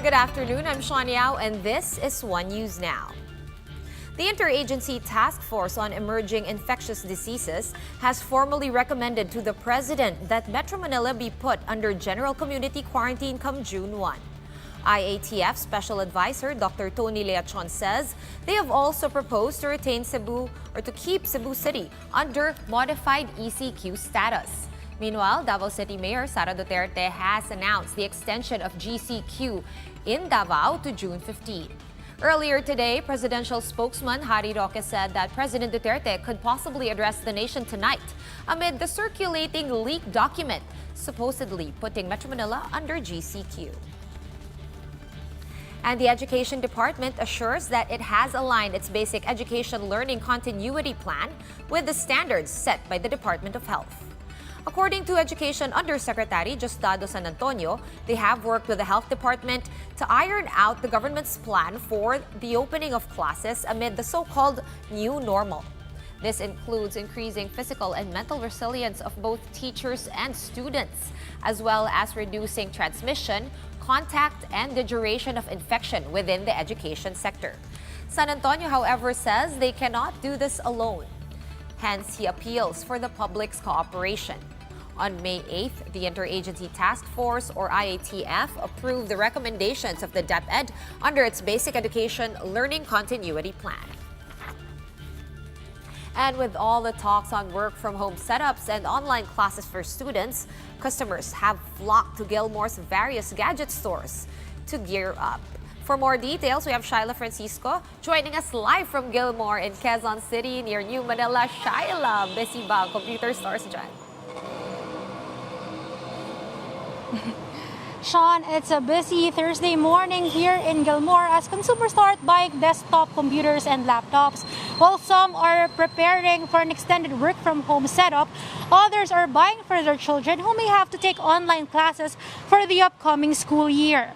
Good afternoon, I'm Sean Yao, and this is One News Now. The Interagency Task Force on Emerging Infectious Diseases has formally recommended to the President that Metro Manila be put under general community quarantine come June 1. IATF Special Advisor Dr. Tony Leachon says they have also proposed to retain Cebu or to keep Cebu City under modified ECQ status. Meanwhile, Davao City Mayor Sara Duterte has announced the extension of GCQ in Davao to June 15. Earlier today, presidential spokesman Harry Roque said that President Duterte could possibly address the nation tonight amid the circulating leaked document supposedly putting Metro Manila under GCQ. And the Education Department assures that it has aligned its basic education learning continuity plan with the standards set by the Department of Health. According to Education Undersecretary Justado San Antonio, they have worked with the Health Department to iron out the government's plan for the opening of classes amid the so-called new normal. This includes increasing physical and mental resilience of both teachers and students, as well as reducing transmission, contact, and the duration of infection within the education sector. San Antonio, however, says they cannot do this alone. Hence, he appeals for the public's cooperation. On May 8th, the Interagency Task Force, or IATF, approved the recommendations of the DepEd under its Basic Education Learning Continuity Plan. And with all the talks on work-from-home setups and online classes for students, customers have flocked to Gilmore's various Gadget stores to gear up. For more details, we have Shyla Francisco joining us live from Gilmore in Quezon City near New Manila. Shyla, busy ba ang computer stores dyan? Sean, it's a busy Thursday morning here in Gilmore as consumers start buying desktop computers and laptops. While some are preparing for an extended work-from-home setup, others are buying for their children who may have to take online classes for the upcoming school year.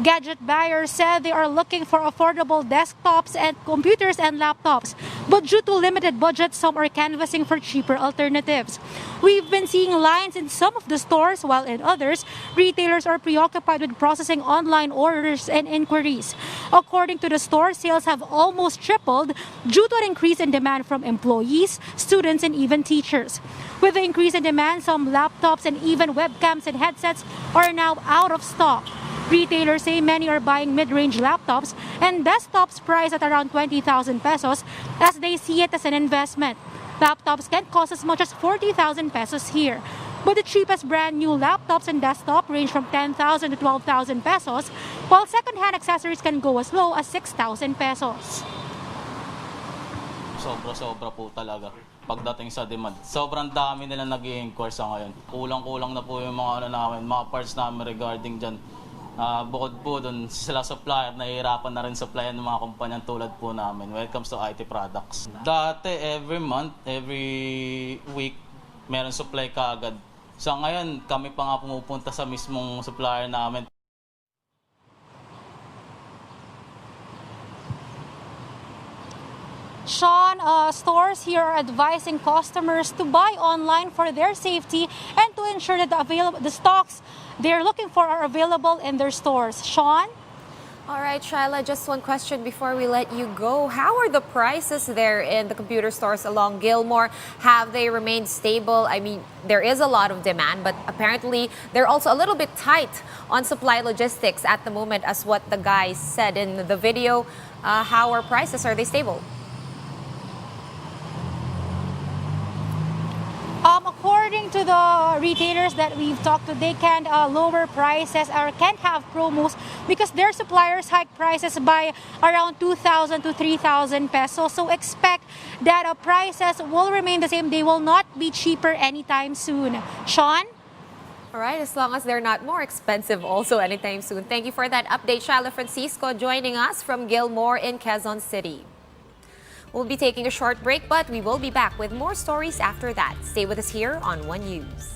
Gadget buyers said they are looking for affordable desktops and computers and laptops, but due to limited budget, some are canvassing for cheaper alternatives. We've been seeing lines in some of the stores, while in others, retailers are preoccupied with processing online orders and inquiries. According to the store, sales have almost tripled due to an increase in demand from employees, students, and even teachers. With the increase in demand, some laptops and even webcams and headsets are now out of stock. Retailers say many are buying mid-range laptops and desktops priced at around 20,000 pesos as they see it as an investment. Laptops can cost as much as 40,000 pesos here. But the cheapest brand new laptops and desktop range from 10,000 to 12,000 pesos, while second-hand accessories can go as low as 6,000 pesos. Sobra po talaga pagdating sa demand. Sobrang dami nila nag-i-inquire sa ngayon. Kulang-kulang na po yung mga mga parts namin regarding dyan. Bukod po doon sila supplier, nahihirapan na rin supplier ng mga kumpanyang tulad po namin when it comes to IT products. Dati every month, every week, meron supply kaagad. So ngayon, kami pa nga pumupunta sa mismong supplier namin. Sean, stores here are advising customers to buy online for their safety and to ensure that the stocks they're looking for are available in their stores. Sean? All right, Shyla, just one question before we let you go. How are the prices there in the computer stores along Gilmore? Have they remained stable? I mean, there is a lot of demand, but apparently they're also a little bit tight on supply logistics at the moment, as what the guys said in the video. How are prices? Are they stable? According to the retailers that we've talked to, they can't lower prices or can't have promos because their suppliers hike prices by around 2,000 to 3,000 pesos. So expect that prices will remain the same. They will not be cheaper anytime soon. Sean? All right, as long as they're not more expensive also anytime soon. Thank you for that update, Shyla Francisco, joining us from Gilmore in Quezon City. We'll be taking a short break, but we will be back with more stories after that. Stay with us here on One News.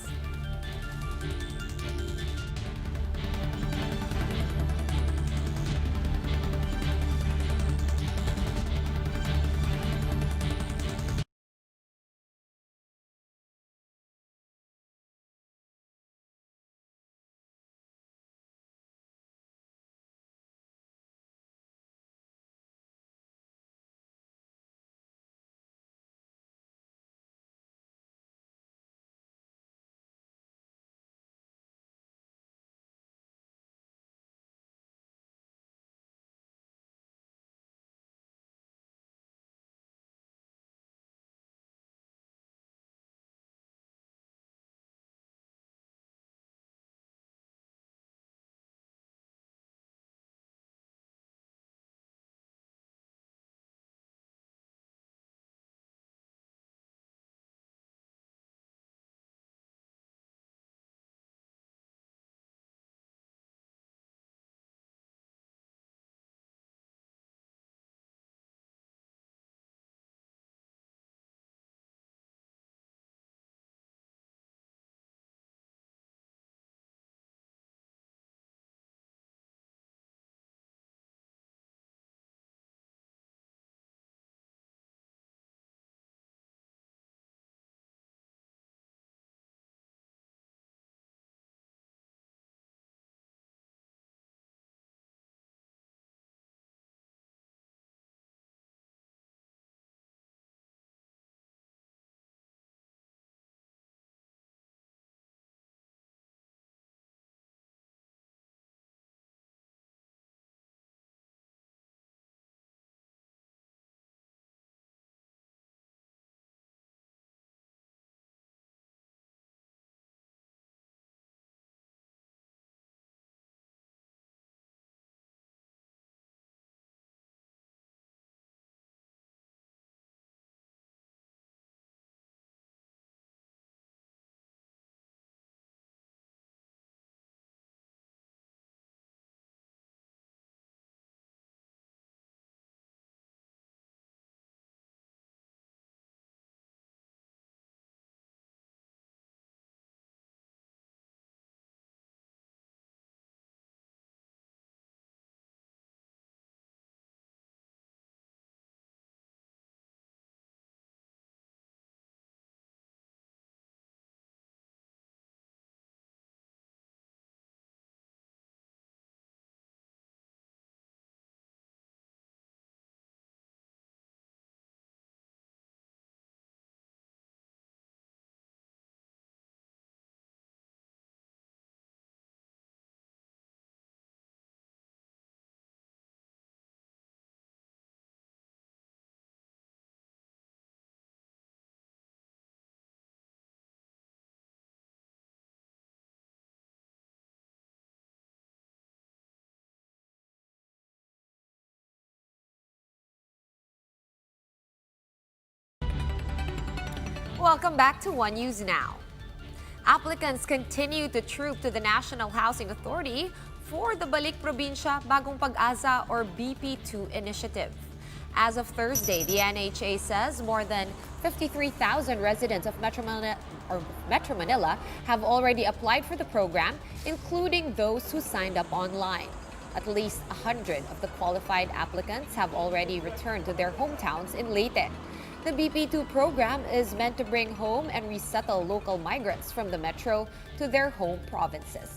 Welcome back to One News Now. Applicants continue to troop to the National Housing Authority for the Balik Probinsya Bagong Pag-asa or BP2 initiative. As of Thursday, the NHA says more than 53,000 residents of Metro Manila have already applied for the program, including those who signed up online. At least 100 of the qualified applicants have already returned to their hometowns in Leyte. The BP2 program is meant to bring home and resettle local migrants from the metro to their home provinces.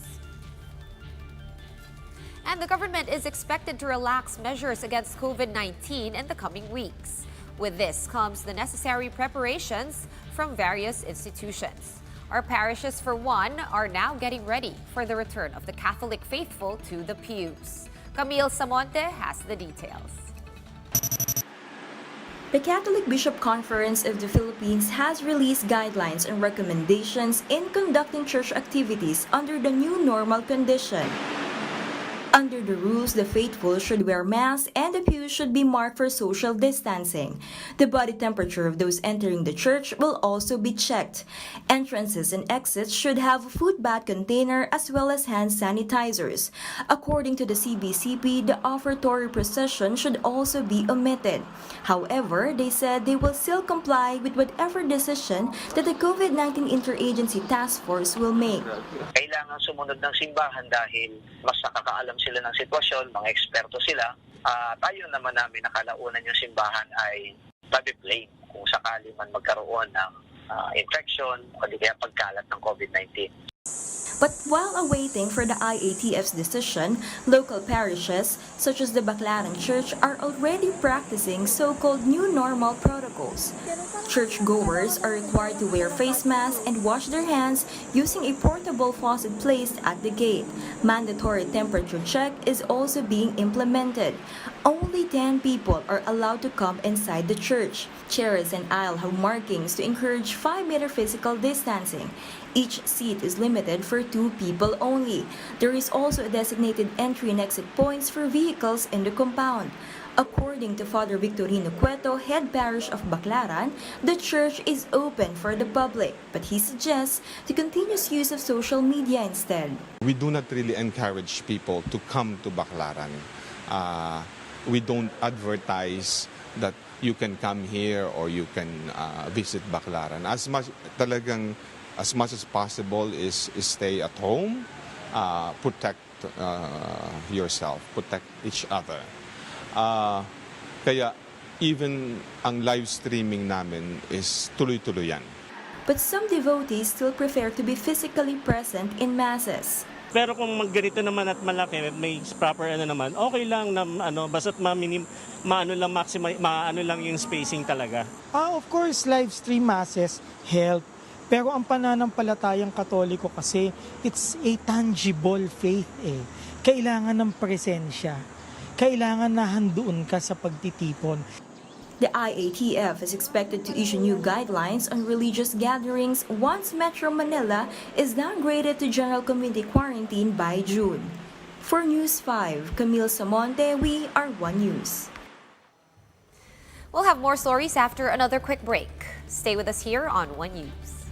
And the government is expected to relax measures against COVID-19 in the coming weeks. With this comes the necessary preparations from various institutions. Our parishes, for one, are now getting ready for the return of the Catholic faithful to the pews. Camille Samonte has the details. The Catholic Bishop Conference of the Philippines has released guidelines and recommendations in conducting church activities under the new normal condition. Under the rules, the faithful should wear masks and the pews should be marked for social distancing. The body temperature of those entering the church will also be checked. Entrances and exits should have a food bath container as well as hand sanitizers. According to the CBCP, the offertory procession should also be omitted. However, they said they will still comply with whatever decision that the COVID-19 Interagency Task Force will make. Kailangan sumunod ng simbahan dahil mas nakakaalam sila ng sitwasyon, mga eksperto sila. Tayo naman namin nakalaunan yung simbahan ay mabiblame kung sakali man magkaroon ng infection o di kaya pagkalat ng COVID-19. But while awaiting for the IATF's decision, local parishes such as the Baclaran Church are already practicing so-called new normal protocols. Churchgoers are required to wear face masks and wash their hands using a portable faucet placed at the gate. Mandatory temperature check is also being implemented. Only 10 people are allowed to come inside the church. Chairs and aisle have markings to encourage 5-meter physical distancing. Each seat is limited for 2 people only. There is also a designated entry and exit points for vehicles in the compound. According to Father Victorino Cueto, head parish of Baclaran, the church is open for the public, but he suggests the continuous use of social media instead. We do not really encourage people to come to Baclaran. We don't advertise that you can come here or you can visit Baclaran. As much as possible is stay at home, protect yourself, protect each other. Kaya even ang live streaming namin is tuloy-tuloy yan. But some devotees still prefer to be physically present in masses. Pero kung ganito naman at malaki, may proper naman, okay lang na basta't maano lang yung spacing talaga. Of course, live stream masses help. Pero ang pananampalatayang Katoliko kasi, it's a tangible faith eh. Kailangan ng presensya. Kailangan na handoon ka sa pagtitipon. The IATF is expected to issue new guidelines on religious gatherings once Metro Manila is downgraded to general community quarantine by June. For News 5, Camille Samonte, we are One News. We'll have more stories after another quick break. Stay with us here on One News.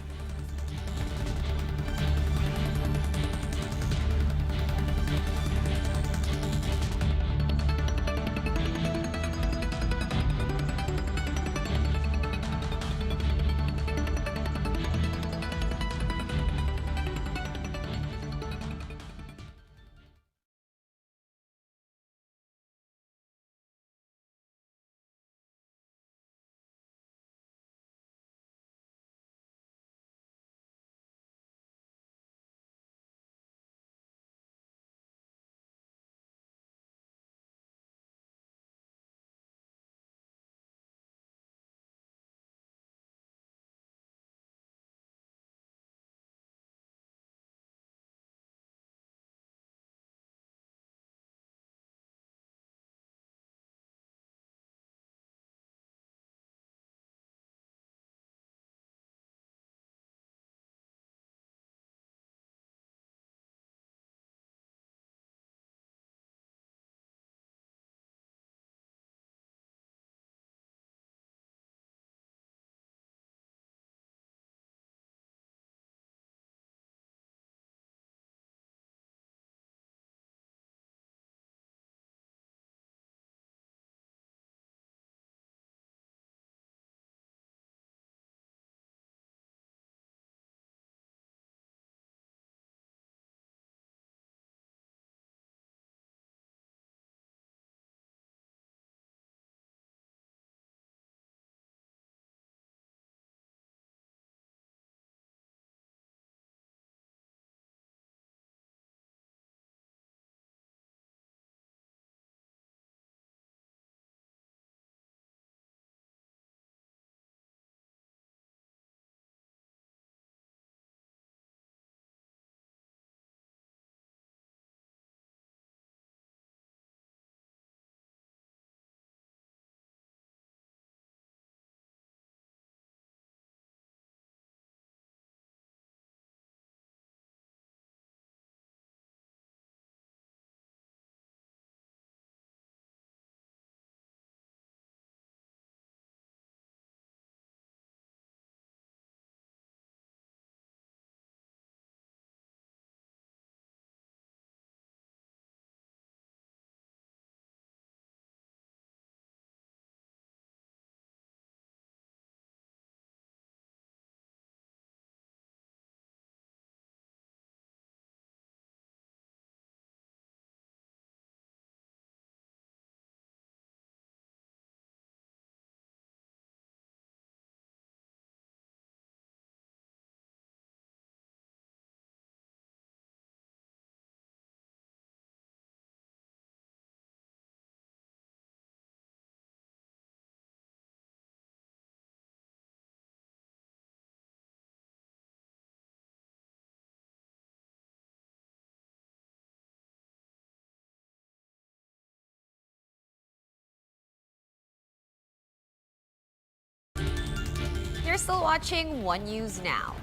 still watching One News Now.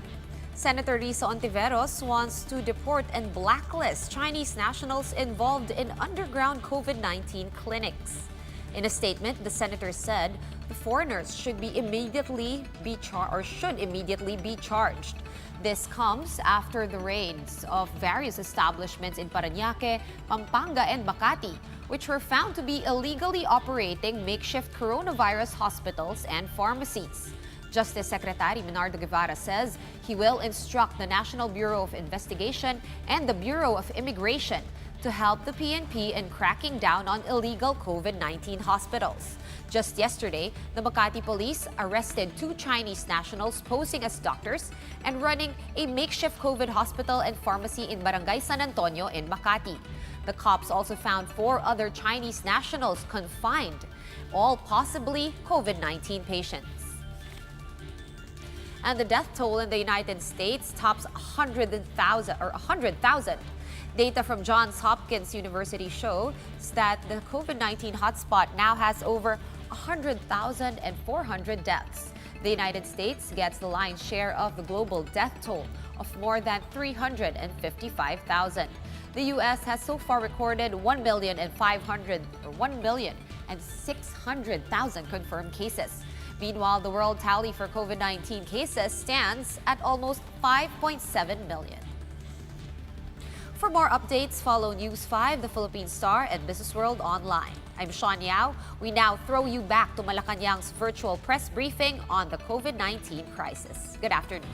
Senator Risa Ontiveros wants to deport and blacklist Chinese nationals involved in underground COVID-19 clinics. In a statement, the senator said the foreigners should immediately be charged. This comes after the raids of various establishments in Parañaque, Pampanga, and Makati, which were found to be illegally operating makeshift coronavirus hospitals and pharmacies. Justice Secretary Menardo Guevara says he will instruct the National Bureau of Investigation and the Bureau of Immigration to help the PNP in cracking down on illegal COVID-19 hospitals. Just yesterday, the Makati police arrested 2 Chinese nationals posing as doctors and running a makeshift COVID hospital and pharmacy in Barangay San Antonio in Makati. The cops also found 4 other Chinese nationals confined, all possibly COVID-19 patients. And the death toll in the United States tops 100,000. Data from Johns Hopkins University shows that the COVID-19 hotspot now has over 100,400 deaths. The United States gets the lion's share of the global death toll of more than 355,000. The U.S. has so far recorded 1,600,000 confirmed cases. Meanwhile, the world tally for COVID-19 cases stands at almost 5.7 million. For more updates, follow News 5, The Philippine Star, and Business World online. I'm Sean Yao. We now throw you back to Malacanang's virtual press briefing on the COVID-19 crisis. Good afternoon.